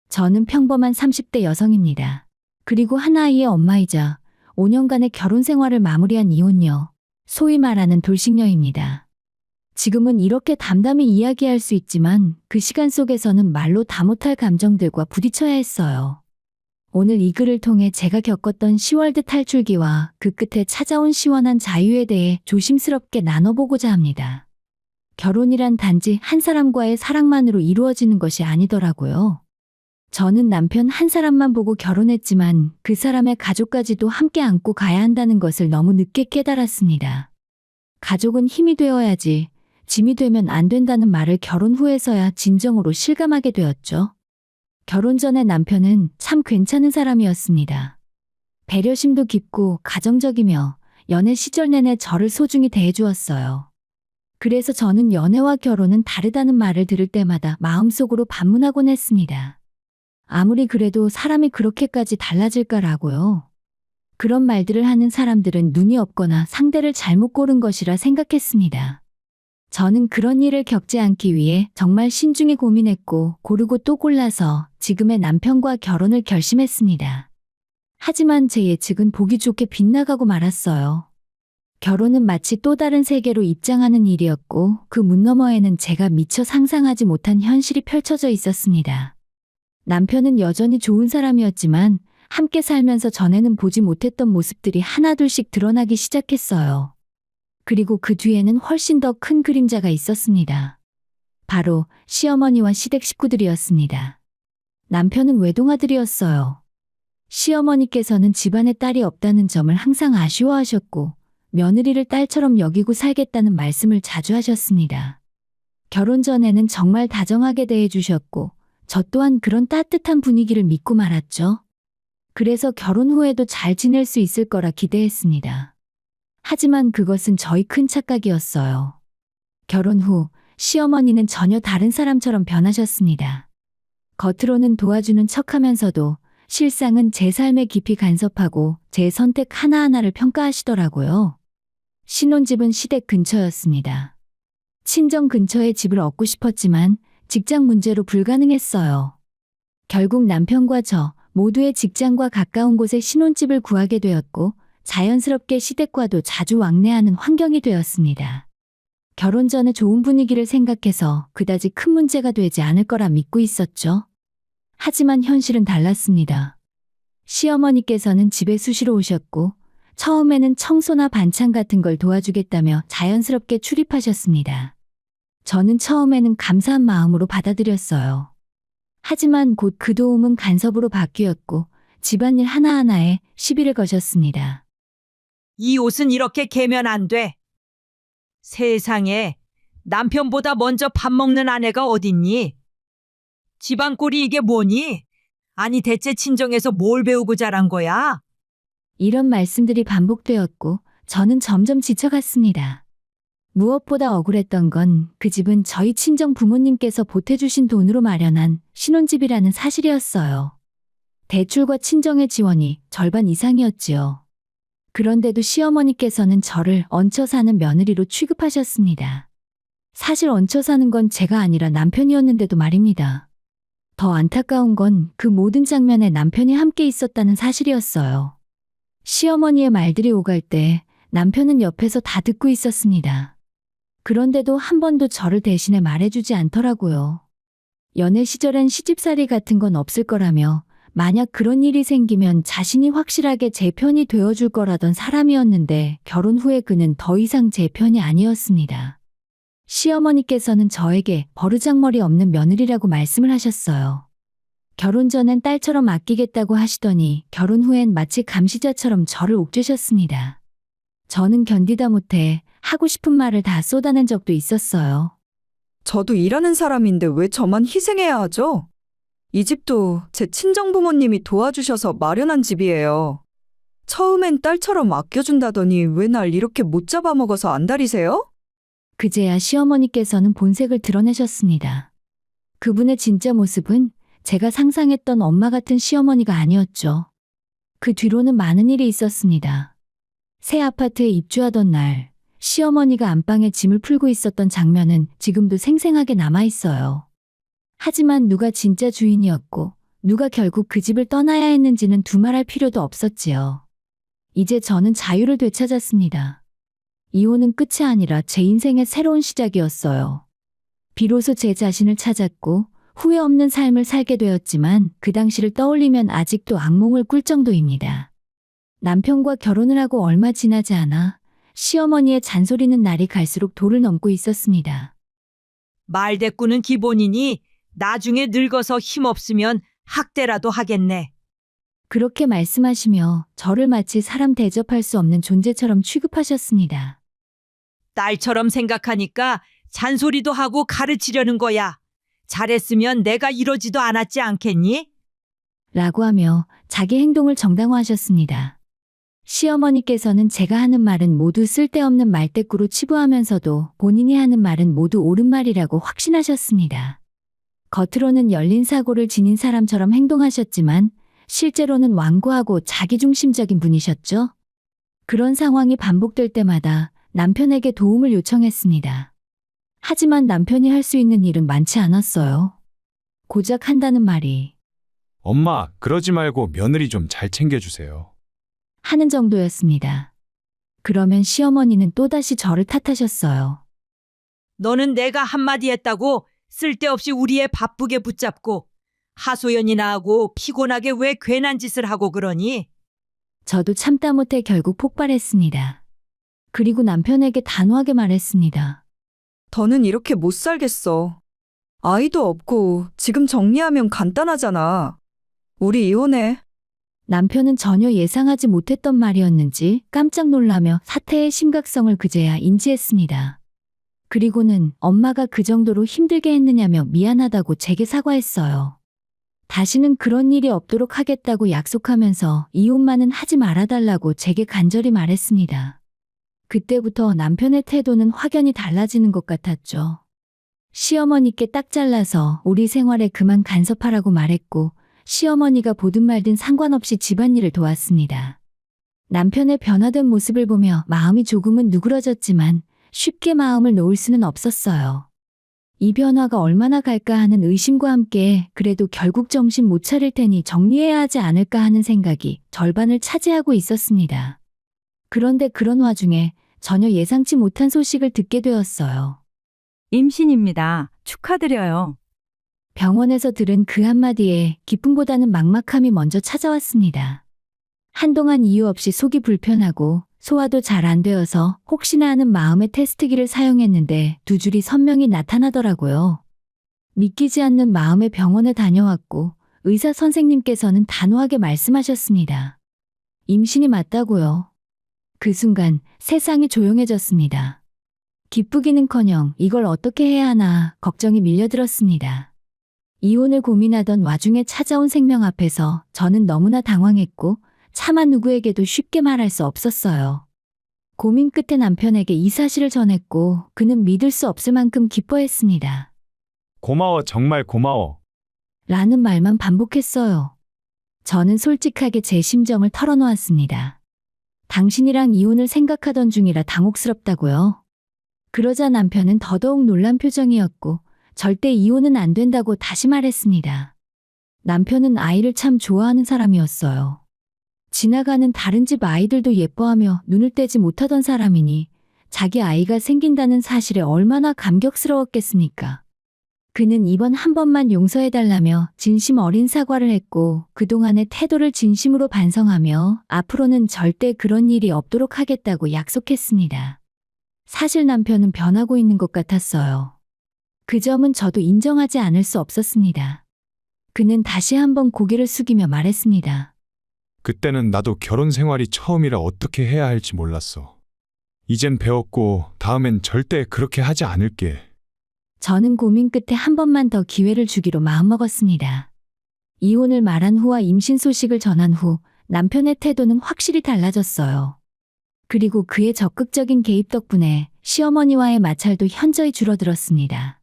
저는 평범한 30대 여성입니다. 그리고 한 아이의 엄마이자 5년간의 결혼 생활을 마무리한 이혼녀, 소위 말하는 돌싱녀입니다. 지금은 이렇게 담담히 이야기할 수 있지만 그 시간 속에서는 말로 다 못할 감정들과 부딪혀야 했어요. 오늘 이 글을 통해 제가 겪었던 시월드 탈출기와 그 끝에 찾아온 시원한 자유에 대해 조심스럽게 나눠보고자 합니다. 결혼이란 단지 한 사람과의 사랑만으로 이루어지는 것이 아니더라고요. 저는 남편 한 사람만 보고 결혼했지만 그 사람의 가족까지도 함께 안고 가야 한다는 것을 너무 늦게 깨달았습니다. 가족은 힘이 되어야지 짐이 되면 안 된다는 말을 결혼 후에서야 진정으로 실감하게 되었죠. 결혼 전에 남편은 참 괜찮은 사람이었습니다. 배려심도 깊고 가정적이며 연애 시절 내내 저를 소중히 대해주었어요. 그래서 저는 연애와 결혼은 다르다는 말을 들을 때마다 마음속으로 반문하곤 했습니다. 아무리 그래도 사람이 그렇게까지 달라질까라고요. 그런 말들을 하는 사람들은 눈이 없거나 상대를 잘못 고른 것이라 생각했습니다. 저는 그런 일을 겪지 않기 위해 정말 신중히 고민했고 고르고 또 골라서 지금의 남편과 결혼을 결심했습니다. 하지만 제 예측은 보기 좋게 빗나가고 말았어요. 결혼은 마치 또 다른 세계로 입장하는 일이었고 그 문 너머에는 제가 미처 상상하지 못한 현실이 펼쳐져 있었습니다. 남편은 여전히 좋은 사람이었지만 함께 살면서 전에는 보지 못했던 모습들이 하나둘씩 드러나기 시작했어요. 그리고 그 뒤에는 훨씬 더 큰 그림자가 있었습니다. 바로 시어머니와 시댁 식구들이었습니다. 남편은 외동아들이었어요. 시어머니께서는 집안에 딸이 없다는 점을 항상 아쉬워하셨고 며느리를 딸처럼 여기고 살겠다는 말씀을 자주 하셨습니다. 결혼 전에는 정말 다정하게 대해주셨고 저 또한 그런 따뜻한 분위기를 믿고 말았죠. 그래서 결혼 후에도 잘 지낼 수 있을 거라 기대했습니다. 하지만 그것은 저희 큰 착각이었어요. 결혼 후 시어머니는 전혀 다른 사람처럼 변하셨습니다. 겉으로는 도와주는 척하면서도 실상은 제 삶에 깊이 간섭하고 제 선택 하나하나를 평가하시더라고요. 신혼집은 시댁 근처였습니다. 친정 근처에 집을 얻고 싶었지만 직장 문제로 불가능했어요. 결국 남편과 저 모두의 직장과 가까운 곳에 신혼집을 구하게 되었고 자연스럽게 시댁과도 자주 왕래하는 환경이 되었습니다. 결혼 전에 좋은 분위기를 생각해서 그다지 큰 문제가 되지 않을 거라 믿고 있었죠. 하지만 현실은 달랐습니다. 시어머니께서는 집에 수시로 오셨고 처음에는 청소나 반찬 같은 걸 도와주겠다며 자연스럽게 출입하셨습니다. 저는 처음에는 감사한 마음으로 받아들였어요. 하지만 곧 그 도움은 간섭으로 바뀌었고 집안일 하나하나에 시비를 거셨습니다. 이 옷은 이렇게 개면 안 돼. 세상에 남편보다 먼저 밥 먹는 아내가 어딨니? 집안 꼴이 이게 뭐니? 아니 대체 친정에서 뭘 배우고 자란 거야? 이런 말씀들이 반복되었고 저는 점점 지쳐갔습니다. 무엇보다 억울했던 건 그 집은 저희 친정 부모님께서 보태주신 돈으로 마련한 신혼집이라는 사실이었어요. 대출과 친정의 지원이 절반 이상이었지요. 그런데도 시어머니께서는 저를 얹혀 사는 며느리로 취급하셨습니다. 사실 얹혀 사는 건 제가 아니라 남편이었는데도 말입니다. 더 안타까운 건 그 모든 장면에 남편이 함께 있었다는 사실이었어요. 시어머니의 말들이 오갈 때 남편은 옆에서 다 듣고 있었습니다. 그런데도 한 번도 저를 대신해 말해주지 않더라고요. 연애 시절엔 시집살이 같은 건 없을 거라며 만약 그런 일이 생기면 자신이 확실하게 제 편이 되어줄 거라던 사람이었는데 결혼 후에 그는 더 이상 제 편이 아니었습니다. 시어머니께서는 저에게 버르장머리 없는 며느리라고 말씀을 하셨어요. 결혼 전엔 딸처럼 아끼겠다고 하시더니 결혼 후엔 마치 감시자처럼 저를 옥죄셨습니다. 저는 견디다 못해 하고 싶은 말을 다 쏟아낸 적도 있었어요. 저도 일하는 사람인데 왜 저만 희생해야 하죠? 이 집도 제 친정 부모님이 도와주셔서 마련한 집이에요. 처음엔 딸처럼 아껴준다더니 왜 날 이렇게 못 잡아먹어서 안달이세요? 그제야 시어머니께서는 본색을 드러내셨습니다. 그분의 진짜 모습은 제가 상상했던 엄마 같은 시어머니가 아니었죠. 그 뒤로는 많은 일이 있었습니다. 새 아파트에 입주하던 날, 시어머니가 안방에 짐을 풀고 있었던 장면은 지금도 생생하게 남아있어요. 하지만 누가 진짜 주인이었고 누가 결국 그 집을 떠나야 했는지는 두말할 필요도 없었지요. 이제 저는 자유를 되찾았습니다. 이혼은 끝이 아니라 제 인생의 새로운 시작이었어요. 비로소 제 자신을 찾았고 후회 없는 삶을 살게 되었지만 그 당시를 떠올리면 아직도 악몽을 꿀 정도입니다. 남편과 결혼을 하고 얼마 지나지 않아 시어머니의 잔소리는 날이 갈수록 도를 넘고 있었습니다. 말대꾸는 기본이니 나중에 늙어서 힘없으면 학대라도 하겠네. 그렇게 말씀하시며 저를 마치 사람 대접할 수 없는 존재처럼 취급하셨습니다. 딸처럼 생각하니까 잔소리도 하고 가르치려는 거야. 잘했으면 내가 이러지도 않았지 않겠니? 라고 하며 자기 행동을 정당화하셨습니다. 시어머니께서는 제가 하는 말은 모두 쓸데없는 말대꾸로 치부하면서도 본인이 하는 말은 모두 옳은 말이라고 확신하셨습니다. 겉으로는 열린 사고를 지닌 사람처럼 행동하셨지만 실제로는 완고하고 자기중심적인 분이셨죠? 그런 상황이 반복될 때마다 남편에게 도움을 요청했습니다. 하지만 남편이 할 수 있는 일은 많지 않았어요. 고작 한다는 말이 엄마, 그러지 말고 며느리 좀 잘 챙겨주세요. 하는 정도였습니다. 그러면 시어머니는 또다시 저를 탓하셨어요. 너는 내가 한마디 했다고 쓸데없이 우리 애 바쁘게 붙잡고 하소연이나 하고 피곤하게 왜 괜한 짓을 하고 그러니? 저도 참다 못해 결국 폭발했습니다. 그리고 남편에게 단호하게 말했습니다. 더는 이렇게 못 살겠어. 아이도 없고 지금 정리하면 간단하잖아. 우리 이혼해. 남편은 전혀 예상하지 못했던 말이었는지 깜짝 놀라며 사태의 심각성을 그제야 인지했습니다. 그리고는 엄마가 그 정도로 힘들게 했느냐며 미안하다고 제게 사과했어요. 다시는 그런 일이 없도록 하겠다고 약속하면서 이혼만은 하지 말아달라고 제게 간절히 말했습니다. 그때부터 남편의 태도는 확연히 달라지는 것 같았죠. 시어머니께 딱 잘라서 우리 생활에 그만 간섭하라고 말했고 시어머니가 보든 말든 상관없이 집안일을 도왔습니다. 남편의 변화된 모습을 보며 마음이 조금은 누그러졌지만 쉽게 마음을 놓을 수는 없었어요. 이 변화가 얼마나 갈까 하는 의심과 함께 그래도 결국 정신 못 차릴 테니 정리해야 하지 않을까 하는 생각이 절반을 차지하고 있었습니다. 그런데 그런 와중에 전혀 예상치 못한 소식을 듣게 되었어요. 임신입니다. 축하드려요. 병원에서 들은 그 한마디에 기쁨보다는 막막함이 먼저 찾아왔습니다. 한동안 이유 없이 속이 불편하고 소화도 잘 안 되어서 혹시나 하는 마음에 테스트기를 사용했는데 두 줄이 선명히 나타나더라고요. 믿기지 않는 마음에 병원에 다녀왔고 의사 선생님께서는 단호하게 말씀하셨습니다. 임신이 맞다고요. 그 순간 세상이 조용해졌습니다. 기쁘기는커녕 이걸 어떻게 해야 하나 걱정이 밀려들었습니다. 이혼을 고민하던 와중에 찾아온 생명 앞에서 저는 너무나 당황했고 차마 누구에게도 쉽게 말할 수 없었어요. 고민 끝에 남편에게 이 사실을 전했고 그는 믿을 수 없을 만큼 기뻐했습니다. 고마워, 정말 고마워. 라는 말만 반복했어요. 저는 솔직하게 제 심정을 털어놓았습니다. 당신이랑 이혼을 생각하던 중이라 당혹스럽다고요. 그러자 남편은 더더욱 놀란 표정이었고 절대 이혼은 안 된다고 다시 말했습니다. 남편은 아이를 참 좋아하는 사람이었어요. 지나가는 다른 집 아이들도 예뻐하며 눈을 떼지 못하던 사람이니 자기 아이가 생긴다는 사실에 얼마나 감격스러웠겠습니까? 그는 이번 한 번만 용서해달라며 진심 어린 사과를 했고 그동안의 태도를 진심으로 반성하며 앞으로는 절대 그런 일이 없도록 하겠다고 약속했습니다. 사실 남편은 변하고 있는 것 같았어요. 그 점은 저도 인정하지 않을 수 없었습니다. 그는 다시 한번 고개를 숙이며 말했습니다. 그때는 나도 결혼 생활이 처음이라 어떻게 해야 할지 몰랐어. 이젠 배웠고 다음엔 절대 그렇게 하지 않을게. 저는 고민 끝에 한 번만 더 기회를 주기로 마음먹었습니다. 이혼을 말한 후와 임신 소식을 전한 후 남편의 태도는 확실히 달라졌어요. 그리고 그의 적극적인 개입 덕분에 시어머니와의 마찰도 현저히 줄어들었습니다.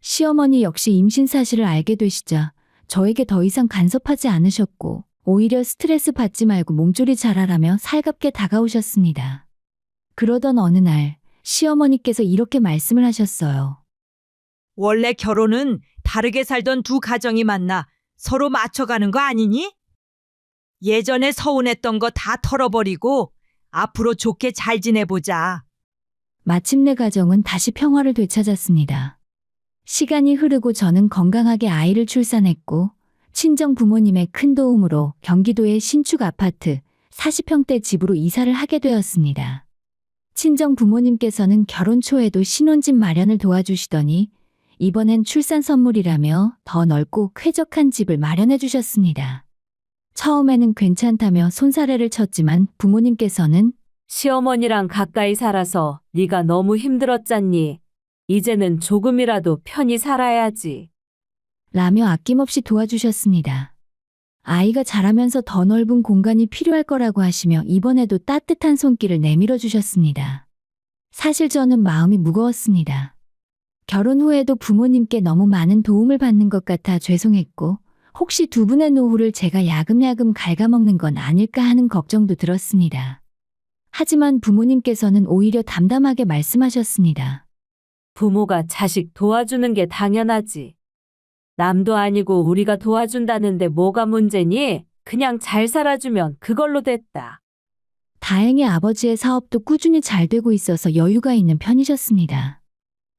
시어머니 역시 임신 사실을 알게 되시자 저에게 더 이상 간섭하지 않으셨고 오히려 스트레스 받지 말고 몸조리 잘하라며 살갑게 다가오셨습니다. 그러던 어느 날 시어머니께서 이렇게 말씀을 하셨어요. 원래 결혼은 다르게 살던 두 가정이 만나 서로 맞춰가는 거 아니니? 예전에 서운했던 거 다 털어버리고 앞으로 좋게 잘 지내보자. 마침내 가정은 다시 평화를 되찾았습니다. 시간이 흐르고 저는 건강하게 아이를 출산했고 친정 부모님의 큰 도움으로 경기도의 신축 아파트 40평대 집으로 이사를 하게 되었습니다. 친정 부모님께서는 결혼 초에도 신혼집 마련을 도와주시더니 이번엔 출산 선물이라며 더 넓고 쾌적한 집을 마련해 주셨습니다. 처음에는 괜찮다며 손사래를 쳤지만 부모님께서는 시어머니랑 가까이 살아서 네가 너무 힘들었잖니. 이제는 조금이라도 편히 살아야지. 라며 아낌없이 도와주셨습니다. 아이가 자라면서 더 넓은 공간이 필요할 거라고 하시며 이번에도 따뜻한 손길을 내밀어 주셨습니다. 사실 저는 마음이 무거웠습니다. 결혼 후에도 부모님께 너무 많은 도움을 받는 것 같아 죄송했고 혹시 두 분의 노후를 제가 야금야금 갉아먹는 건 아닐까 하는 걱정도 들었습니다. 하지만 부모님께서는 오히려 담담하게 말씀하셨습니다. 부모가 자식 도와주는 게 당연하지. 남도 아니고 우리가 도와준다는데 뭐가 문제니? 그냥 잘 살아주면 그걸로 됐다. 다행히 아버지의 사업도 꾸준히 잘 되고 있어서 여유가 있는 편이셨습니다.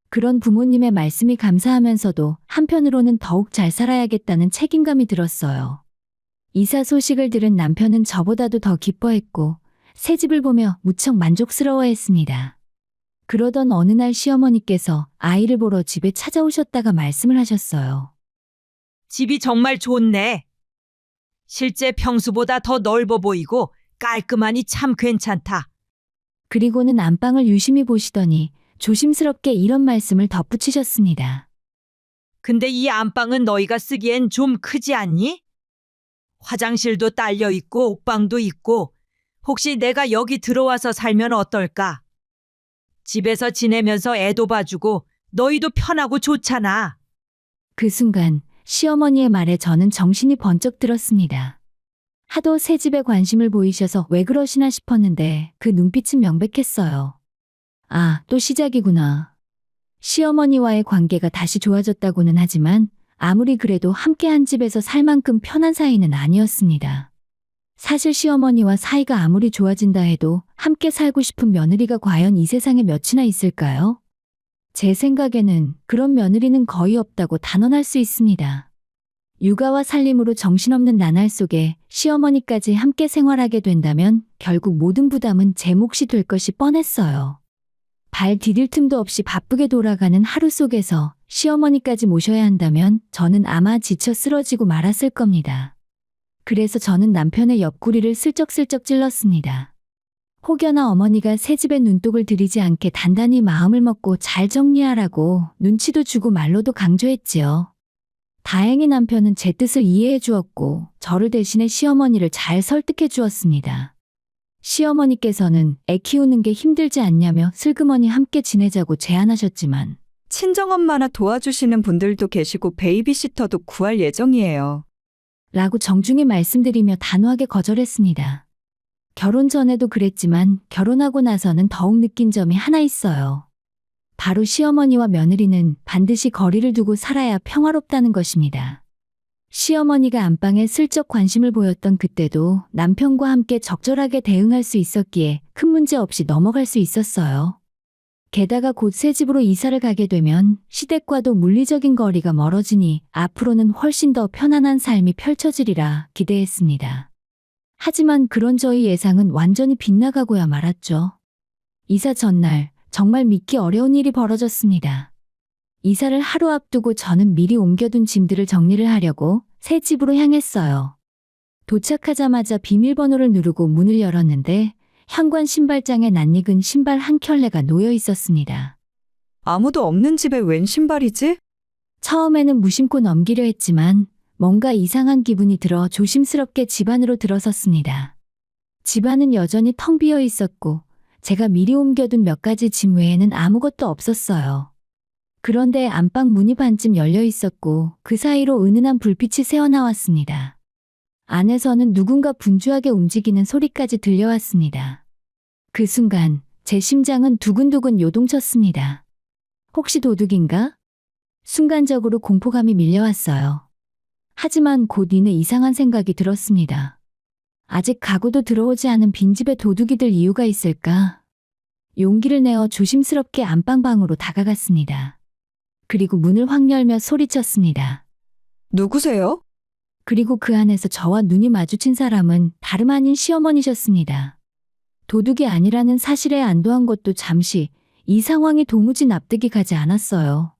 그런 부모님의 말씀이 감사하면서도 한편으로는 더욱 잘 살아야겠다는 책임감이 들었어요. 이사 소식을 들은 남편은 저보다도 더 기뻐했고 새 집을 보며 무척 만족스러워했습니다. 그러던 어느 날 시어머니께서 아이를 보러 집에 찾아오셨다가 말씀을 하셨어요. 집이 정말 좋네. 실제 평수보다 더 넓어 보이고 깔끔하니 참 괜찮다. 그리고는 안방을 유심히 보시더니 조심스럽게 이런 말씀을 덧붙이셨습니다. 근데 이 안방은 너희가 쓰기엔 좀 크지 않니? 화장실도 딸려 있고 옥방도 있고 혹시 내가 여기 들어와서 살면 어떨까? 집에서 지내면서 애도 봐주고 너희도 편하고 좋잖아. 그 순간 시어머니의 말에 저는 정신이 번쩍 들었습니다. 하도 새 집에 관심을 보이셔서 왜 그러시나 싶었는데 그 눈빛은 명백했어요. 아, 또 시작이구나. 시어머니와의 관계가 다시 좋아졌다고는 하지만 아무리 그래도 함께 한 집에서 살 만큼 편한 사이는 아니었습니다. 사실 시어머니와 사이가 아무리 좋아진다 해도 함께 살고 싶은 며느리가 과연 이 세상에 몇이나 있을까요? 제 생각에는 그런 며느리는 거의 없다고 단언할 수 있습니다. 육아와 살림으로 정신없는 나날 속에 시어머니까지 함께 생활하게 된다면 결국 모든 부담은 제 몫이 될 것이 뻔했어요. 발 디딜 틈도 없이 바쁘게 돌아가는 하루 속에서 시어머니까지 모셔야 한다면 저는 아마 지쳐 쓰러지고 말았을 겁니다. 그래서 저는 남편의 옆구리를 슬쩍슬쩍 찔렀습니다. 혹여나 어머니가 새집에 눈독을 들이지 않게 단단히 마음을 먹고 잘 정리하라고 눈치도 주고 말로도 강조했지요. 다행히 남편은 제 뜻을 이해해 주었고 저를 대신해 시어머니를 잘 설득해 주었습니다. 시어머니께서는 애 키우는 게 힘들지 않냐며 슬그머니 함께 지내자고 제안하셨지만 친정엄마나 도와주시는 분들도 계시고 베이비시터도 구할 예정이에요. 라고 정중히 말씀드리며 단호하게 거절했습니다. 결혼 전에도 그랬지만 결혼하고 나서는 더욱 느낀 점이 하나 있어요. 바로 시어머니와 며느리는 반드시 거리를 두고 살아야 평화롭다는 것입니다. 시어머니가 안방에 슬쩍 관심을 보였던 그때도 남편과 함께 적절하게 대응할 수 있었기에 큰 문제 없이 넘어갈 수 있었어요. 게다가 곧 새 집으로 이사를 가게 되면 시댁과도 물리적인 거리가 멀어지니 앞으로는 훨씬 더 편안한 삶이 펼쳐지리라 기대했습니다. 하지만 그런 저희 예상은 완전히 빗나가고야 말았죠. 이사 전날 정말 믿기 어려운 일이 벌어졌습니다. 이사를 하루 앞두고 저는 미리 옮겨둔 짐들을 정리를 하려고 새 집으로 향했어요. 도착하자마자 비밀번호를 누르고 문을 열었는데 현관 신발장에 낯익은 신발 한 켤레가 놓여 있었습니다. 아무도 없는 집에 웬 신발이지? 처음에는 무심코 넘기려 했지만 뭔가 이상한 기분이 들어 조심스럽게 집 안으로 들어섰습니다. 집 안은 여전히 텅 비어 있었고 제가 미리 옮겨둔 몇 가지 짐 외에는 아무것도 없었어요. 그런데 안방 문이 반쯤 열려 있었고 그 사이로 은은한 불빛이 새어나왔습니다. 안에서는 누군가 분주하게 움직이는 소리까지 들려왔습니다. 그 순간 제 심장은 두근두근 요동쳤습니다. 혹시 도둑인가? 순간적으로 공포감이 밀려왔어요. 하지만 곧 이내 이상한 생각이 들었습니다. 아직 가구도 들어오지 않은 빈집에 도둑이 들 이유가 있을까? 용기를 내어 조심스럽게 안방방으로 다가갔습니다. 그리고 문을 확 열며 소리쳤습니다. 누구세요? 그리고 그 안에서 저와 눈이 마주친 사람은 다름 아닌 시어머니셨습니다. 도둑이 아니라는 사실에 안도한 것도 잠시 이 상황이 도무지 납득이 가지 않았어요.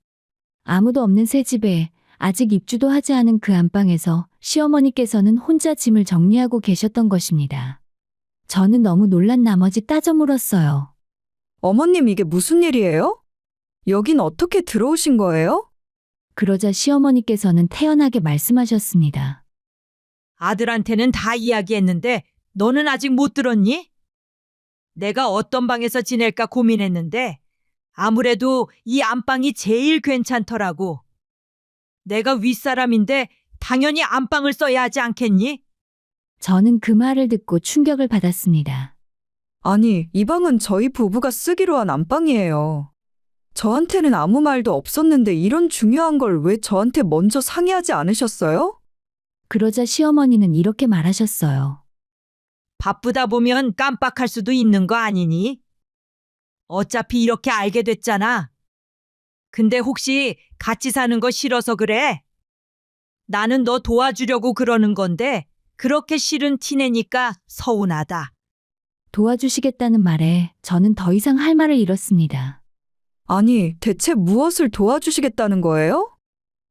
아무도 없는 새 집에 아직 입주도 하지 않은 그 안방에서 시어머니께서는 혼자 짐을 정리하고 계셨던 것입니다. 저는 너무 놀란 나머지 따져 물었어요. 어머님, 이게 무슨 일이에요? 여긴 어떻게 들어오신 거예요? 그러자 시어머니께서는 태연하게 말씀하셨습니다. 아들한테는 다 이야기했는데 너는 아직 못 들었니? 내가 어떤 방에서 지낼까 고민했는데 아무래도 이 안방이 제일 괜찮더라고. 내가 윗사람인데 당연히 안방을 써야 하지 않겠니? 저는 그 말을 듣고 충격을 받았습니다. 아니, 이 방은 저희 부부가 쓰기로 한 안방이에요. 저한테는 아무 말도 없었는데 이런 중요한 걸 왜 저한테 먼저 상의하지 않으셨어요? 그러자 시어머니는 이렇게 말하셨어요. 바쁘다 보면 깜빡할 수도 있는 거 아니니? 어차피 이렇게 알게 됐잖아. 근데 혹시 같이 사는 거 싫어서 그래? 나는 너 도와주려고 그러는 건데 그렇게 싫은 티내니까 서운하다. 도와주시겠다는 말에 저는 더 이상 할 말을 잃었습니다. 아니, 대체 무엇을 도와주시겠다는 거예요?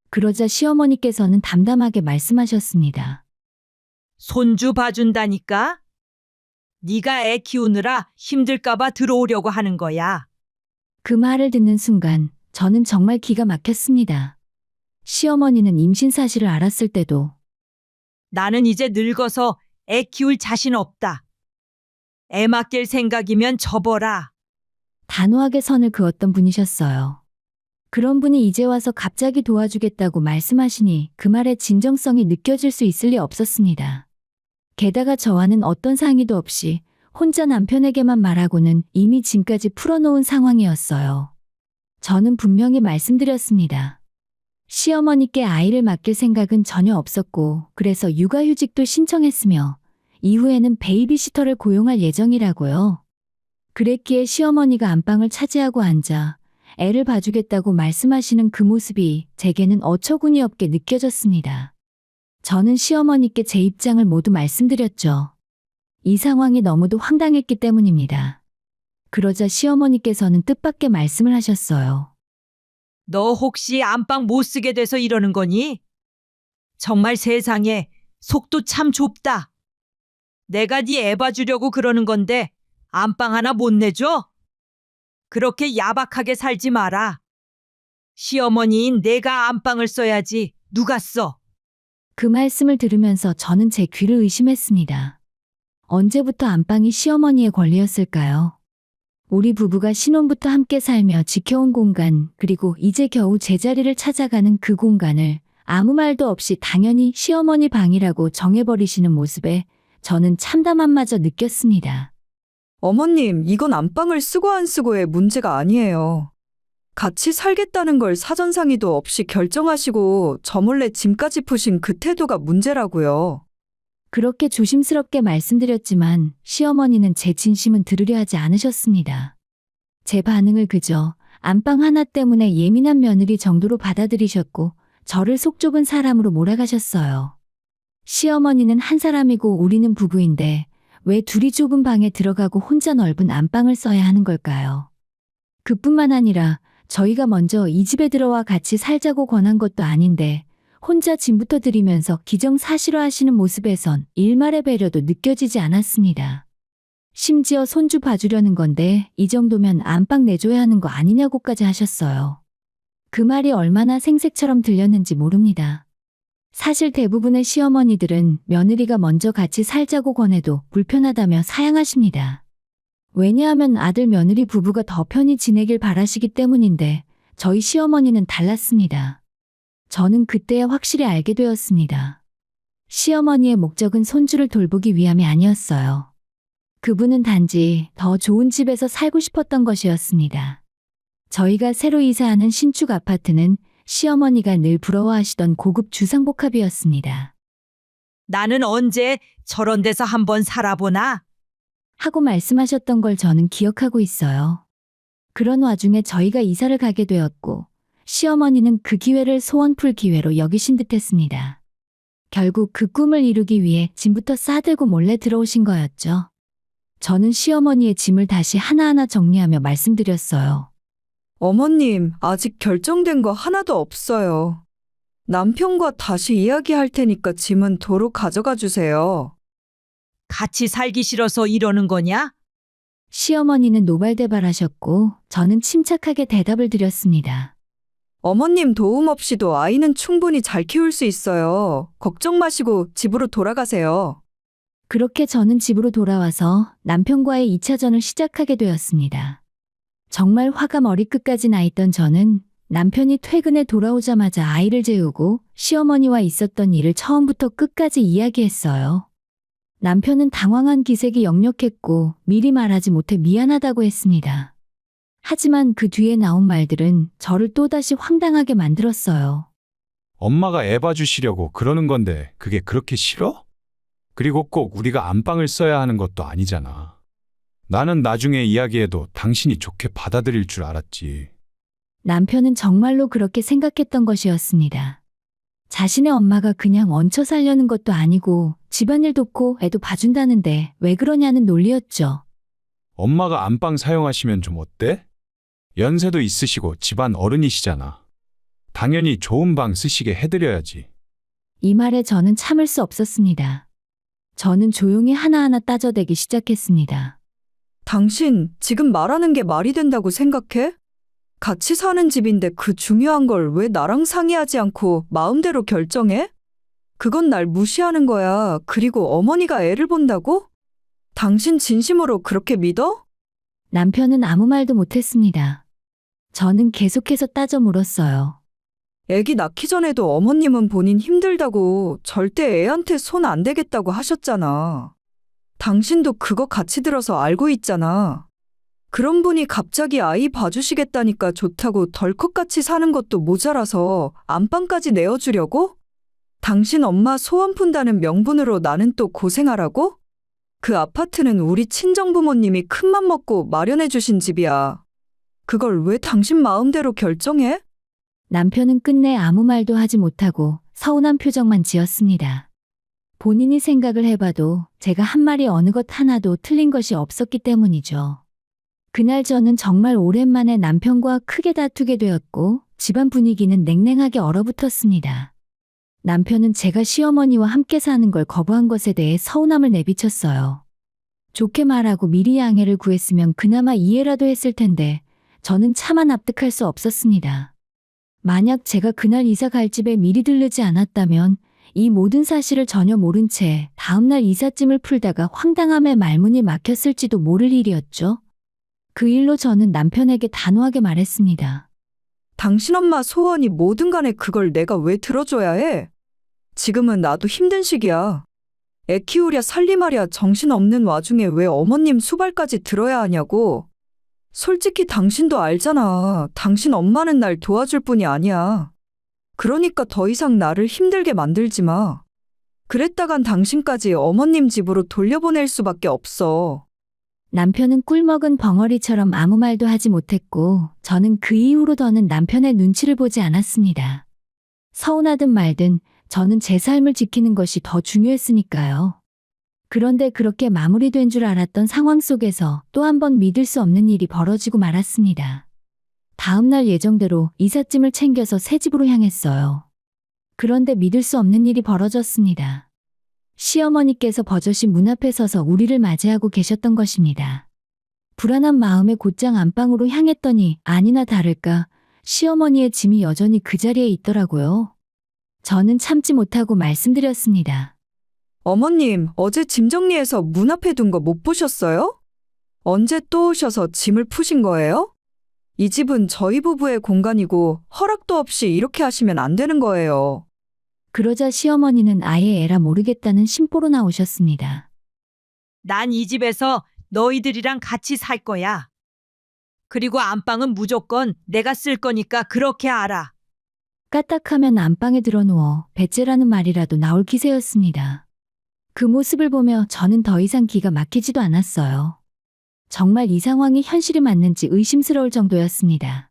그러자 시어머니께서는 담담하게 말씀하셨습니다. 손주 봐준다니까? 네가 애 키우느라 힘들까 봐 들어오려고 하는 거야. 그 말을 듣는 순간 저는 정말 기가 막혔습니다. 시어머니는 임신 사실을 알았을 때도 나는 이제 늙어서 애 키울 자신 없다. 애 맡길 생각이면 접어라. 단호하게 선을 그었던 분이셨어요. 그런 분이 이제 와서 갑자기 도와주겠다고 말씀하시니 그 말의 진정성이 느껴질 수 있을 리 없었습니다. 게다가 저와는 어떤 상의도 없이 혼자 남편에게만 말하고는 이미 짐까지 풀어놓은 상황이었어요. 저는 분명히 말씀드렸습니다. 시어머니께 아이를 맡길 생각은 전혀 없었고 그래서 육아휴직도 신청했으며 이후에는 베이비시터를 고용할 예정이라고요. 그랬기에 시어머니가 안방을 차지하고 앉아 애를 봐주겠다고 말씀하시는 그 모습이 제게는 어처구니 없게 느껴졌습니다. 저는 시어머니께 제 입장을 모두 말씀드렸죠. 이 상황이 너무도 황당했기 때문입니다. 그러자 시어머니께서는 뜻밖의 말씀을 하셨어요. 너 혹시 안방 못 쓰게 돼서 이러는 거니? 정말 세상에 속도 참 좁다. 내가 네 애 봐주려고 그러는 건데 안방 하나 못 내줘? 그렇게 야박하게 살지 마라. 시어머니인 내가 안방을 써야지 누가 써? 그 말씀을 들으면서 저는 제 귀를 의심했습니다. 언제부터 안방이 시어머니의 권리였을까요? 우리 부부가 신혼부터 함께 살며 지켜온 공간, 그리고 이제 겨우 제자리를 찾아가는 그 공간을 아무 말도 없이 당연히 시어머니 방이라고 정해버리시는 모습에 저는 참담함마저 느꼈습니다. 어머님, 이건 안방을 쓰고 안 쓰고의 문제가 아니에요. 같이 살겠다는 걸 사전상의도 없이 결정하시고 저 몰래 짐까지 푸신 그 태도가 문제라고요. 그렇게 조심스럽게 말씀드렸지만 시어머니는 제 진심은 들으려 하지 않으셨습니다. 제 반응을 그저 안방 하나 때문에 예민한 며느리 정도로 받아들이셨고 저를 속 좁은 사람으로 몰아가셨어요. 시어머니는 한 사람이고 우리는 부부인데 왜 둘이 좁은 방에 들어가고 혼자 넓은 안방을 써야 하는 걸까요? 그뿐만 아니라 저희가 먼저 이 집에 들어와 같이 살자고 권한 것도 아닌데 혼자 짐부터 들이면서 기정사실화하시는 모습에선 일말의 배려도 느껴지지 않았습니다. 심지어 손주 봐주려는 건데 이 정도면 안방 내줘야 하는 거 아니냐고까지 하셨어요. 그 말이 얼마나 생색처럼 들렸는지 모릅니다. 사실 대부분의 시어머니들은 며느리가 먼저 같이 살자고 권해도 불편하다며 사양하십니다. 왜냐하면 아들 며느리 부부가 더 편히 지내길 바라시기 때문인데 저희 시어머니는 달랐습니다. 저는 그때야 확실히 알게 되었습니다. 시어머니의 목적은 손주를 돌보기 위함이 아니었어요. 그분은 단지 더 좋은 집에서 살고 싶었던 것이었습니다. 저희가 새로 이사하는 신축 아파트는 시어머니가 늘 부러워하시던 고급 주상복합이었습니다. 나는 언제 저런 데서 한번 살아보나? 하고 말씀하셨던 걸 저는 기억하고 있어요. 그런 와중에 저희가 이사를 가게 되었고, 시어머니는 그 기회를 소원풀 기회로 여기신 듯 했습니다. 결국 그 꿈을 이루기 위해 짐부터 싸들고 몰래 들어오신 거였죠. 저는 시어머니의 짐을 다시 하나하나 정리하며 말씀드렸어요. 어머님, 아직 결정된 거 하나도 없어요. 남편과 다시 이야기할 테니까 짐은 도로 가져가 주세요. 같이 살기 싫어서 이러는 거냐? 시어머니는 노발대발하셨고, 저는 침착하게 대답을 드렸습니다. 어머님 도움 없이도 아이는 충분히 잘 키울 수 있어요. 걱정 마시고 집으로 돌아가세요. 그렇게 저는 집으로 돌아와서 남편과의 2차전을 시작하게 되었습니다. 정말 화가 머리끝까지 나 있던 저는 남편이 퇴근해 돌아오자마자 아이를 재우고 시어머니와 있었던 일을 처음부터 끝까지 이야기했어요. 남편은 당황한 기색이 역력했고 미리 말하지 못해 미안하다고 했습니다. 하지만 그 뒤에 나온 말들은 저를 또다시 황당하게 만들었어요. 엄마가 애 봐주시려고 그러는 건데 그게 그렇게 싫어? 그리고 꼭 우리가 안방을 써야 하는 것도 아니잖아. 나는 나중에 이야기해도 당신이 좋게 받아들일 줄 알았지. 남편은 정말로 그렇게 생각했던 것이었습니다. 자신의 엄마가 그냥 얹혀 살려는 것도 아니고 집안일 돕고 애도 봐준다는데 왜 그러냐는 논리였죠. 엄마가 안방 사용하시면 좀 어때? 연세도 있으시고 집안 어른이시잖아. 당연히 좋은 방 쓰시게 해드려야지. 이 말에 저는 참을 수 없었습니다. 저는 조용히 하나하나 따져대기 시작했습니다. 당신 지금 말하는 게 말이 된다고 생각해? 같이 사는 집인데 그 중요한 걸 왜 나랑 상의하지 않고 마음대로 결정해? 그건 날 무시하는 거야. 그리고 어머니가 애를 본다고? 당신 진심으로 그렇게 믿어? 남편은 아무 말도 못했습니다. 저는 계속해서 따져 물었어요. 애기 낳기 전에도 어머님은 본인 힘들다고 절대 애한테 손 안 대겠다고 하셨잖아. 당신도 그거 같이 들어서 알고 있잖아. 그런 분이 갑자기 아이 봐주시겠다니까 좋다고 덜컥같이 사는 것도 모자라서 안방까지 내어주려고? 당신 엄마 소원 푼다는 명분으로 나는 또 고생하라고? 그 아파트는 우리 친정부모님이 큰맘 먹고 마련해 주신 집이야. 그걸 왜 당신 마음대로 결정해? 남편은 끝내 아무 말도 하지 못하고 서운한 표정만 지었습니다. 본인이 생각을 해봐도 제가 한 말이 어느 것 하나도 틀린 것이 없었기 때문이죠. 그날 저는 정말 오랜만에 남편과 크게 다투게 되었고 집안 분위기는 냉랭하게 얼어붙었습니다. 남편은 제가 시어머니와 함께 사는 걸 거부한 것에 대해 서운함을 내비쳤어요. 좋게 말하고 미리 양해를 구했으면 그나마 이해라도 했을 텐데 저는 차마 납득할 수 없었습니다. 만약 제가 그날 이사 갈 집에 미리 들르지 않았다면 이 모든 사실을 전혀 모른 채 다음날 이삿짐을 풀다가 황당함에 말문이 막혔을지도 모를 일이었죠. 그 일로 저는 남편에게 단호하게 말했습니다. 당신 엄마 소원이 뭐든 간에 그걸 내가 왜 들어줘야 해? 지금은 나도 힘든 시기야. 애 키우랴 살림하랴 정신없는 와중에 왜 어머님 수발까지 들어야 하냐고. 솔직히 당신도 알잖아. 당신 엄마는 날 도와줄 뿐이 아니야. 그러니까 더 이상 나를 힘들게 만들지 마. 그랬다간 당신까지 어머님 집으로 돌려보낼 수밖에 없어. 남편은 꿀먹은 벙어리처럼 아무 말도 하지 못했고 저는 그 이후로 더는 남편의 눈치를 보지 않았습니다. 서운하든 말든 저는 제 삶을 지키는 것이 더 중요했으니까요. 그런데 그렇게 마무리된 줄 알았던 상황 속에서 또 한 번 믿을 수 없는 일이 벌어지고 말았습니다. 다음 날 예정대로 이삿짐을 챙겨서 새 집으로 향했어요. 그런데 믿을 수 없는 일이 벌어졌습니다. 시어머니께서 버젓이 문 앞에 서서 우리를 맞이하고 계셨던 것입니다. 불안한 마음에 곧장 안방으로 향했더니 아니나 다를까 시어머니의 짐이 여전히 그 자리에 있더라고요. 저는 참지 못하고 말씀드렸습니다. 어머님, 어제 짐 정리해서 문 앞에 둔 거 못 보셨어요? 언제 또 오셔서 짐을 푸신 거예요? 이 집은 저희 부부의 공간이고 허락도 없이 이렇게 하시면 안 되는 거예요. 그러자 시어머니는 아예 에라 모르겠다는 심보로 나오셨습니다. 난 이 집에서 너희들이랑 같이 살 거야. 그리고 안방은 무조건 내가 쓸 거니까 그렇게 알아. 까딱하면 안방에 들어누워 배째라는 말이라도 나올 기세였습니다. 그 모습을 보며 저는 더 이상 기가 막히지도 않았어요. 정말 이 상황이 현실이 맞는지 의심스러울 정도였습니다.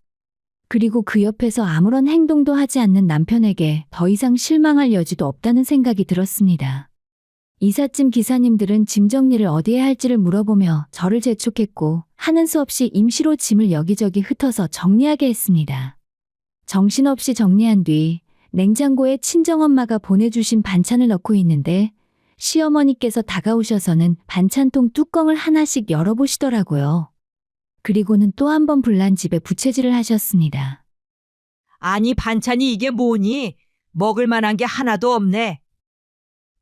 그리고 그 옆에서 아무런 행동도 하지 않는 남편에게 더 이상 실망할 여지도 없다는 생각이 들었습니다. 이삿짐 기사님들은 짐 정리를 어디에 할지를 물어보며 저를 재촉했고 하는 수 없이 임시로 짐을 여기저기 흩어서 정리하게 했습니다. 정신없이 정리한 뒤 냉장고에 친정엄마가 보내주신 반찬을 넣고 있는데 시어머니께서 다가오셔서는 반찬통 뚜껑을 하나씩 열어보시더라고요. 그리고는 또 한 번 불난 집에 부채질을 하셨습니다. 아니 반찬이 이게 뭐니? 먹을 만한 게 하나도 없네.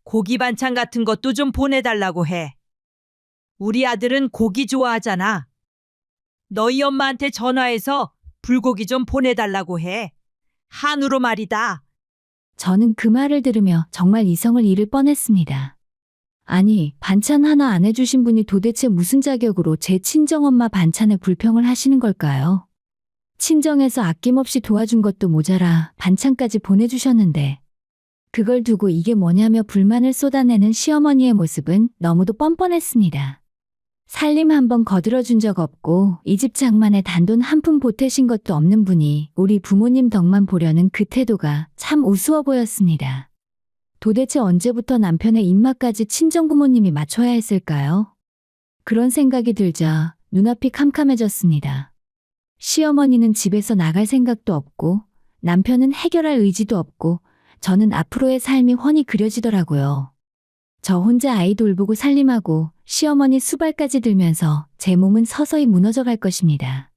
고기 반찬 같은 것도 좀 보내달라고 해. 우리 아들은 고기 좋아하잖아. 너희 엄마한테 전화해서 불고기 좀 보내달라고 해. 한우로 말이다. 저는 그 말을 들으며 정말 이성을 잃을 뻔했습니다. 아니, 반찬 하나 안 해주신 분이 도대체 무슨 자격으로 제 친정엄마 반찬에 불평을 하시는 걸까요? 친정에서 아낌없이 도와준 것도 모자라 반찬까지 보내주셨는데 그걸 두고 이게 뭐냐며 불만을 쏟아내는 시어머니의 모습은 너무도 뻔뻔했습니다. 살림 한번 거들어준 적 없고 이 집 장만에 단돈 한 푼 보태신 것도 없는 분이 우리 부모님 덕만 보려는 그 태도가 참 우스워 보였습니다. 도대체 언제부터 남편의 입맛까지 친정부모님이 맞춰야 했을까요? 그런 생각이 들자 눈앞이 캄캄해졌습니다. 시어머니는 집에서 나갈 생각도 없고 남편은 해결할 의지도 없고 저는 앞으로의 삶이 훤히 그려지더라고요. 저 혼자 아이 돌보고 살림하고 시어머니 수발까지 들면서 제 몸은 서서히 무너져 갈 것입니다.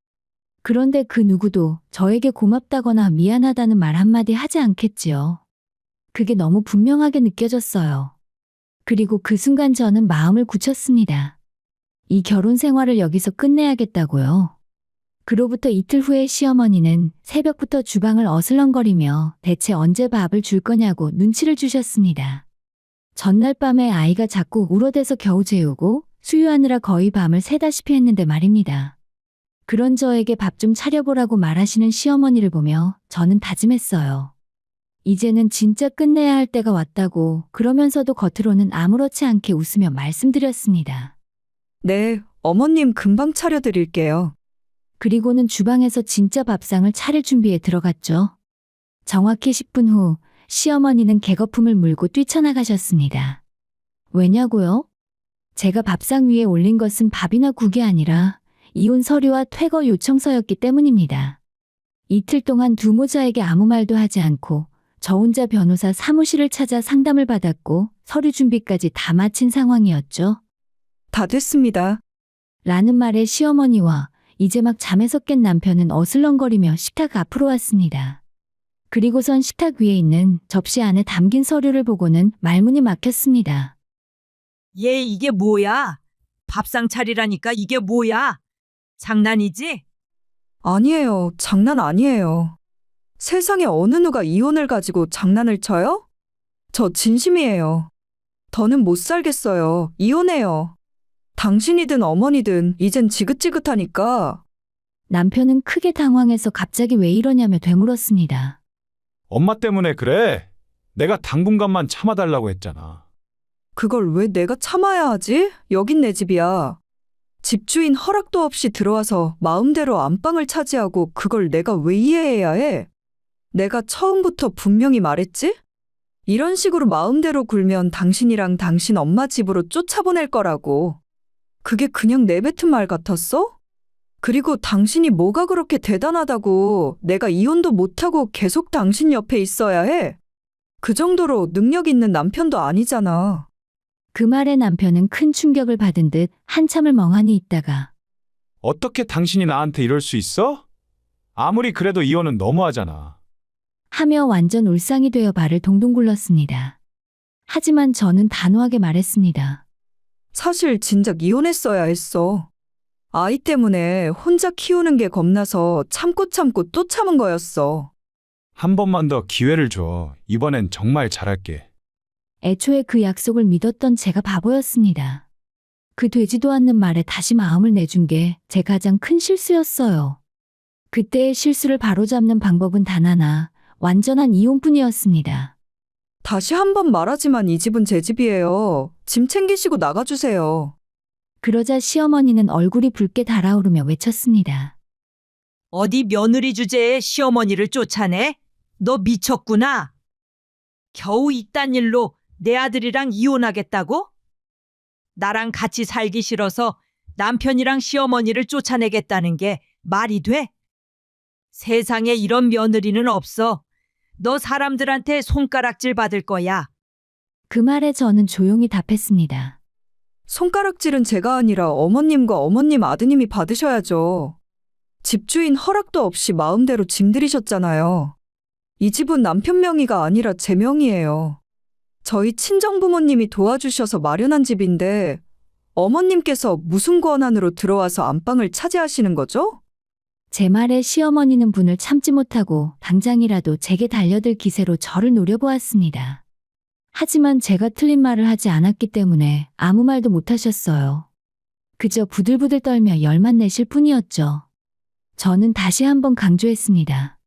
그런데 그 누구도 저에게 고맙다거나 미안하다는 말 한마디 하지 않겠지요. 그게 너무 분명하게 느껴졌어요. 그리고 그 순간 저는 마음을 굳혔습니다. 이 결혼 생활을 여기서 끝내야겠다고요. 그로부터 이틀 후에 시어머니는 새벽부터 주방을 어슬렁거리며 대체 언제 밥을 줄 거냐고 눈치를 주셨습니다. 전날 밤에 아이가 자꾸 울어대서 겨우 재우고 수유하느라 거의 밤을 새다시피 했는데 말입니다. 그런 저에게 밥 좀 차려보라고 말하시는 시어머니를 보며 저는 다짐했어요. 이제는 진짜 끝내야 할 때가 왔다고 그러면서도 겉으로는 아무렇지 않게 웃으며 말씀드렸습니다. 네, 어머님 금방 차려드릴게요. 그리고는 주방에서 진짜 밥상을 차릴 준비에 들어갔죠. 정확히 10분 후 시어머니는 개거품을 물고 뛰쳐나가셨습니다. 왜냐고요? 제가 밥상 위에 올린 것은 밥이나 국이 아니라 이혼 서류와 퇴거 요청서였기 때문입니다. 이틀 동안 두 모자에게 아무 말도 하지 않고 저 혼자 변호사 사무실을 찾아 상담을 받았고 서류 준비까지 다 마친 상황이었죠. 다 됐습니다. 라는 말에 시어머니와 이제 막 잠에서 깬 남편은 어슬렁거리며 식탁 앞으로 왔습니다. 그리고선 식탁 위에 있는 접시 안에 담긴 서류를 보고는 말문이 막혔습니다. 얘 이게 뭐야? 밥상 차리라니까 이게 뭐야? 장난이지? 아니에요. 장난 아니에요. 세상에 어느 누가 이혼을 가지고 장난을 쳐요? 저 진심이에요. 더는 못 살겠어요. 이혼해요. 당신이든 어머니든 이젠 지긋지긋하니까. 남편은 크게 당황해서 갑자기 왜 이러냐며 되물었습니다. 엄마 때문에 그래. 내가 당분간만 참아달라고 했잖아. 그걸 왜 내가 참아야 하지? 여긴 내 집이야. 집주인 허락도 없이 들어와서 마음대로 안방을 차지하고 그걸 내가 왜 이해해야 해? 내가 처음부터 분명히 말했지? 이런 식으로 마음대로 굴면 당신이랑 당신 엄마 집으로 쫓아보낼 거라고. 그게 그냥 내뱉은 말 같았어? 그리고 당신이 뭐가 그렇게 대단하다고 내가 이혼도 못하고 계속 당신 옆에 있어야 해? 그 정도로 능력 있는 남편도 아니잖아. 그 말에 남편은 큰 충격을 받은 듯 한참을 멍하니 있다가 어떻게 당신이 나한테 이럴 수 있어? 아무리 그래도 이혼은 너무하잖아. 하며 완전 울상이 되어 발을 동동 굴렀습니다. 하지만 저는 단호하게 말했습니다. 사실 진작 이혼했어야 했어. 아이 때문에 혼자 키우는 게 겁나서 참고 또 참은 거였어. 한 번만 더 기회를 줘. 이번엔 정말 잘할게. 애초에 그 약속을 믿었던 제가 바보였습니다. 그 되지도 않는 말에 다시 마음을 내준 게 제 가장 큰 실수였어요. 그때의 실수를 바로잡는 방법은 단 하나, 완전한 이혼뿐이었습니다. 다시 한 번 말하지만 이 집은 제 집이에요. 짐 챙기시고 나가주세요. 그러자 시어머니는 얼굴이 붉게 달아오르며 외쳤습니다. 어디 며느리 주제에 시어머니를 쫓아내? 너 미쳤구나. 겨우 이딴 일로 내 아들이랑 이혼하겠다고? 나랑 같이 살기 싫어서 남편이랑 시어머니를 쫓아내겠다는 게 말이 돼? 세상에 이런 며느리는 없어. 너 사람들한테 손가락질 받을 거야. 그 말에 저는 조용히 답했습니다. 손가락질은 제가 아니라 어머님과 어머님 아드님이 받으셔야죠. 집주인 허락도 없이 마음대로 짐 들이셨잖아요. 이 집은 남편 명의가 아니라 제 명의예요. 저희 친정부모님이 도와주셔서 마련한 집인데 어머님께서 무슨 권한으로 들어와서 안방을 차지하시는 거죠? 제 말에 시어머니는 분을 참지 못하고 당장이라도 제게 달려들 기세로 저를 노려보았습니다. 하지만 제가 틀린 말을 하지 않았기 때문에 아무 말도 못하셨어요. 그저 부들부들 떨며 열만 내실 뿐이었죠. 저는 다시 한번 강조했습니다.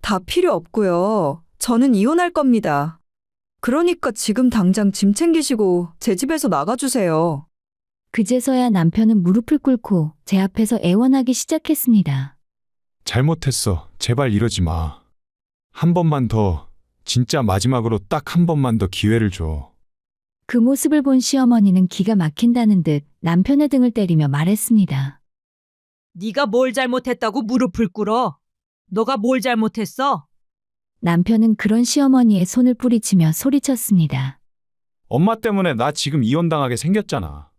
다 필요 없고요. 저는 이혼할 겁니다. 그러니까 지금 당장 짐 챙기시고 제 집에서 나가주세요. 그제서야 남편은 무릎을 꿇고 제 앞에서 애원하기 시작했습니다. 잘못했어. 제발 이러지 마. 한 번만 더, 진짜 마지막으로 딱 한 번만 더 기회를 줘. 그 모습을 본 시어머니는 기가 막힌다는 듯 남편의 등을 때리며 말했습니다. 네가 뭘 잘못했다고 무릎을 꿇어? 너가 뭘 잘못했어? 남편은 그런 시어머니의 손을 뿌리치며 소리쳤습니다. 엄마 때문에 나 지금 이혼당하게 생겼잖아.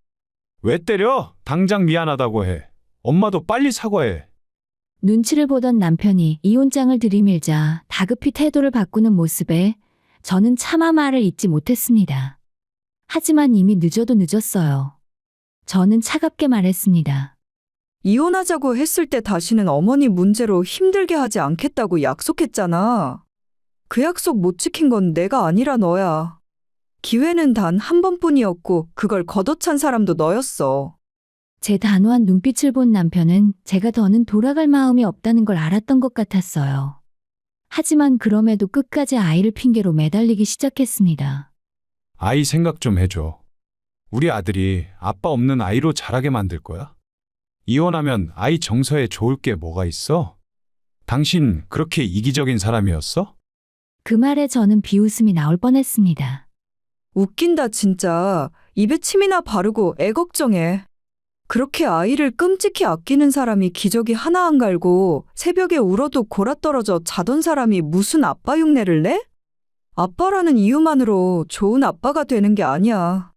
왜 때려? 당장 미안하다고 해. 엄마도 빨리 사과해. 눈치를 보던 남편이 이혼장을 들이밀자 다급히 태도를 바꾸는 모습에 저는 차마 말을 잇지 못했습니다. 하지만 이미 늦어도 늦었어요. 저는 차갑게 말했습니다. 이혼하자고 했을 때 다시는 어머니 문제로 힘들게 하지 않겠다고 약속했잖아. 그 약속 못 지킨 건 내가 아니라 너야. 기회는 단 한 번뿐이었고 그걸 걷어찬 사람도 너였어. 제 단호한 눈빛을 본 남편은 제가 더는 돌아갈 마음이 없다는 걸 알았던 것 같았어요. 하지만 그럼에도 끝까지 아이를 핑계로 매달리기 시작했습니다. 아이 생각 좀 해줘. 우리 아들이 아빠 없는 아이로 자라게 만들 거야? 이혼하면 아이 정서에 좋을 게 뭐가 있어? 당신 그렇게 이기적인 사람이었어? 그 말에 저는 비웃음이 나올 뻔했습니다. 웃긴다 진짜. 입에 침이나 바르고 애 걱정해. 그렇게 아이를 끔찍히 아끼는 사람이 기저귀 하나 안 갈고 새벽에 울어도 골아떨어져 자던 사람이 무슨 아빠 흉내를 내? 아빠라는 이유만으로 좋은 아빠가 되는 게 아니야.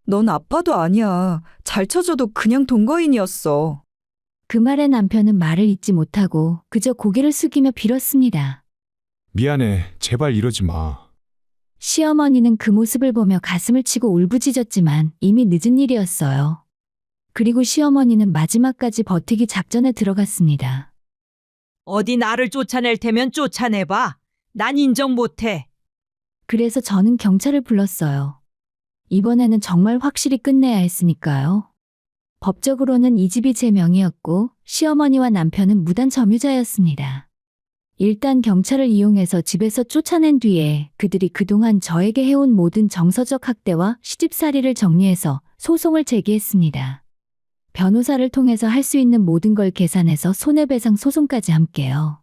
넌 아빠도 아니야. 잘 쳐줘도 그냥 동거인이었어. 그 말에 남편은 말을 잇지 못하고 그저 고개를 숙이며 빌었습니다. 미안해. 제발 이러지 마. 시어머니는 그 모습을 보며 가슴을 치고 울부짖었지만 이미 늦은 일이었어요. 그리고 시어머니는 마지막까지 버티기 작전에 들어갔습니다. 어디 나를 쫓아낼 테면 쫓아내봐. 난 인정 못해. 그래서 저는 경찰을 불렀어요. 이번에는 정말 확실히 끝내야 했으니까요. 법적으로는 이 집이 제 명의였고 시어머니와 남편은 무단 점유자였습니다. 일단 경찰을 이용해서 집에서 쫓아낸 뒤에 그들이 그동안 저에게 해온 모든 정서적 학대와 시집살이를 정리해서 소송을 제기했습니다. 변호사를 통해서 할 수 있는 모든 걸 계산해서 손해배상 소송까지 함께요.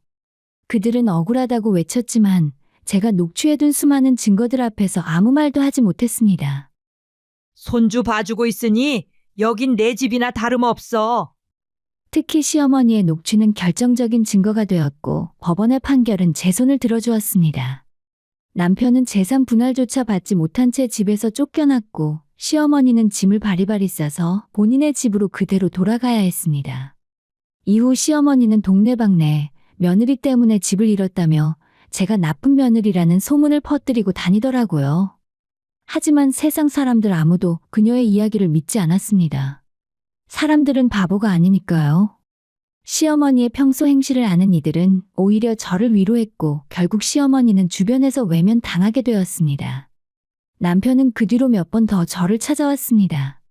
그들은 억울하다고 외쳤지만 제가 녹취해둔 수많은 증거들 앞에서 아무 말도 하지 못했습니다. 손주 봐주고 있으니 여긴 내 집이나 다름없어. 특히 시어머니의 녹취는 결정적인 증거가 되었고 법원의 판결은 제 손을 들어주었습니다. 남편은 재산 분할조차 받지 못한 채 집에서 쫓겨났고 시어머니는 짐을 바리바리 싸서 본인의 집으로 그대로 돌아가야 했습니다. 이후 시어머니는 동네방네 며느리 때문에 집을 잃었다며 제가 나쁜 며느리라는 소문을 퍼뜨리고 다니더라고요. 하지만 세상 사람들 아무도 그녀의 이야기를 믿지 않았습니다. 사람들은 바보가 아니니까요. 시어머니의 평소 행실을 아는 이들은 오히려 저를 위로했고 결국 시어머니는 주변에서 외면당하게 되었습니다. 남편은 그 뒤로 몇 번 더 저를 찾아왔습니다.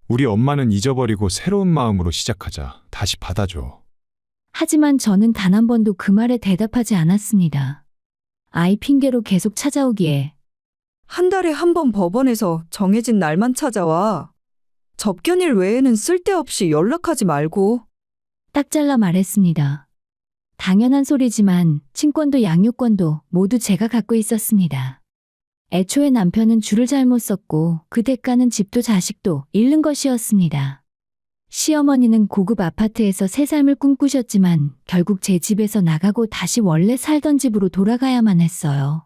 우리 엄마는 잊어버리고 새로운 마음으로 시작하자. 다시 받아줘. 하지만 저는 단 한 번도 그 말에 대답하지 않았습니다. 아이 핑계로 계속 찾아오기에 한 달에 한 번 법원에서 정해진 날만 찾아와. 접견일 외에는 쓸데없이 연락하지 말고. 딱 잘라 말했습니다. 당연한 소리지만 친권도 양육권도 모두 제가 갖고 있었습니다. 애초에 남편은 줄을 잘못 썼고 그 대가는 집도 자식도 잃는 것이었습니다. 시어머니는 고급 아파트에서 새 삶을 꿈꾸셨지만 결국 제 집에서 나가고 다시 원래 살던 집으로 돌아가야만 했어요.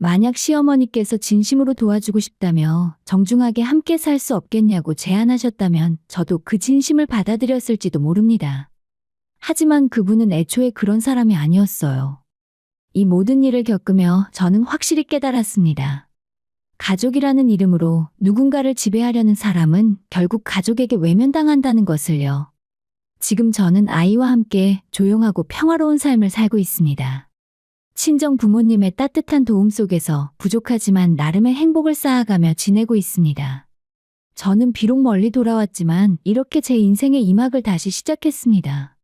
만약 시어머니께서 진심으로 도와주고 싶다며 정중하게 함께 살 수 없겠냐고 제안하셨다면 저도 그 진심을 받아들였을지도 모릅니다. 하지만 그분은 애초에 그런 사람이 아니었어요. 이 모든 일을 겪으며 저는 확실히 깨달았습니다. 가족이라는 이름으로 누군가를 지배하려는 사람은 결국 가족에게 외면당한다는 것을요. 지금 저는 아이와 함께 조용하고 평화로운 삶을 살고 있습니다. 친정 부모님의 따뜻한 도움 속에서 부족하지만 나름의 행복을 쌓아가며 지내고 있습니다. 저는 비록 멀리 돌아왔지만 이렇게 제 인생의 2막을 다시 시작했습니다.